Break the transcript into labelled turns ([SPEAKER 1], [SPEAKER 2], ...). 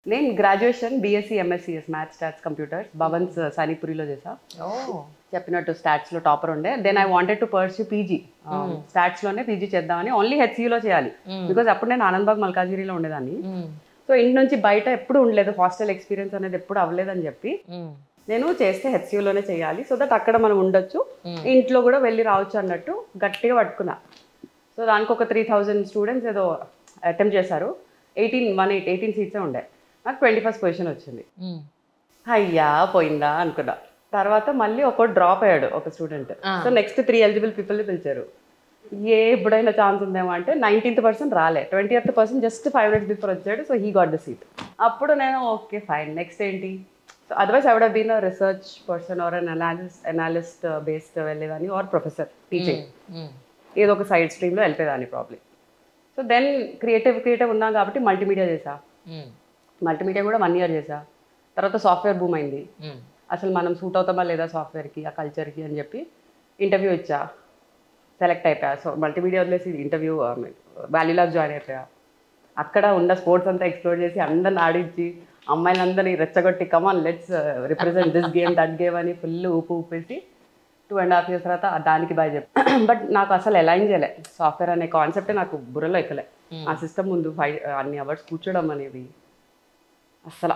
[SPEAKER 1] నేను graduation BSc MSCS maths stats computers Bhavans సానిపురిలో చేసా. చెప్పినట్టు స్టాట్స్లో టాపర్ ఉండే. Then I wanted to pursue PG. స్టాట్స్లోనే పీజీ చేద్దామని, ఓన్లీ హెచ్సియూలో చేయాలి. బికాజ్ అప్పుడు నేను ఆనందబాగ్ మల్కాజిగిరిలో ఉండేదాన్ని. సో ఇంటి నుంచి బయట ఎప్పుడు ఉండలేదు, హాస్టల్ ఎక్స్పీరియన్స్ అనేది ఎప్పుడు అవ్వలేదని చెప్పి నేను చేస్తే హెచ్సియూలోనే చేయాలి, సో దట్ అక్కడ మనం ఉండొచ్చు, ఇంట్లో కూడా వెళ్ళి రావచ్చు అన్నట్టు గట్టిగా పట్టుకున్నా. సో దానికి ఒక 3000 స్టూడెంట్స్ ఏదో అటెంప్ట్ చేశారు. 18 సీట్సే ఉండే. నాకు 21st పొజిషన్ వచ్చింది. అయ్యా పోయిందా అనుకున్నా. తర్వాత మళ్ళీ ఒక డ్రాప్ అయ్యాడు ఒక స్టూడెంట్. సో నెక్స్ట్ 3 ఎలిజిబుల్ పీపుల్ని పిలిచారు. ఎప్పుడైనా ఛాన్స్ ఉందేమో అంటే 19th పర్సన్ రాలే, 20th person just 5 minutes before వచ్చాడు. So he got the seat. అప్పుడు నేను ఓకే ఫైన్, నెక్స్ట్ ఏంటి. So otherwise I would have been a research person or analyst based వెళ్ళేదాన్ని, ఆర్ ప్రొఫెసర్ టీచింగ్, ఏదో ఒక సైడ్ స్ట్రీమ్లో వెళ్ళిపోయేదాన్ని ప్రాబ్లీ. సో దెన్ క్రియేటివ్ ఉన్నాం కాబట్టి మల్టీమీడియా చేసా. మల్టీమీడియా కూడా 1 year చేసా. తర్వాత సాఫ్ట్వేర్ బూమ్ అయింది. అసలు మనం సూట్ అవుతామా లేదా సాఫ్ట్వేర్కి, ఆ కల్చర్కి అని చెప్పి ఇంటర్వ్యూ ఇచ్చా, సెలెక్ట్ అయిపోయా. సో మల్టీమీడియా వదిలేసి ఇంటర్వ్యూ వాల్యూలాగ్ జాయిన్ అయిపోయా. అక్కడ ఉన్న స్పోర్ట్స్ అంతా ఎక్స్ప్లోర్ చేసి అందరిని ఆడించి అమ్మాయిలందరినీ రెచ్చగొట్టి come on let's represent this game that game అని ఫుల్ ఊపేసి 2.5 years తర్వాత దానికి బాయ్ చెప్పి. బట్ నాకు అసలు అలైన్ చేయలే, సాఫ్ట్వేర్ అనే కాన్సెప్టే నాకు బుర్రలో ఎక్కలే. ఆ సిస్టమ్ ముందు అన్ని అవర్స్ కూర్చోడం అనేది అసలు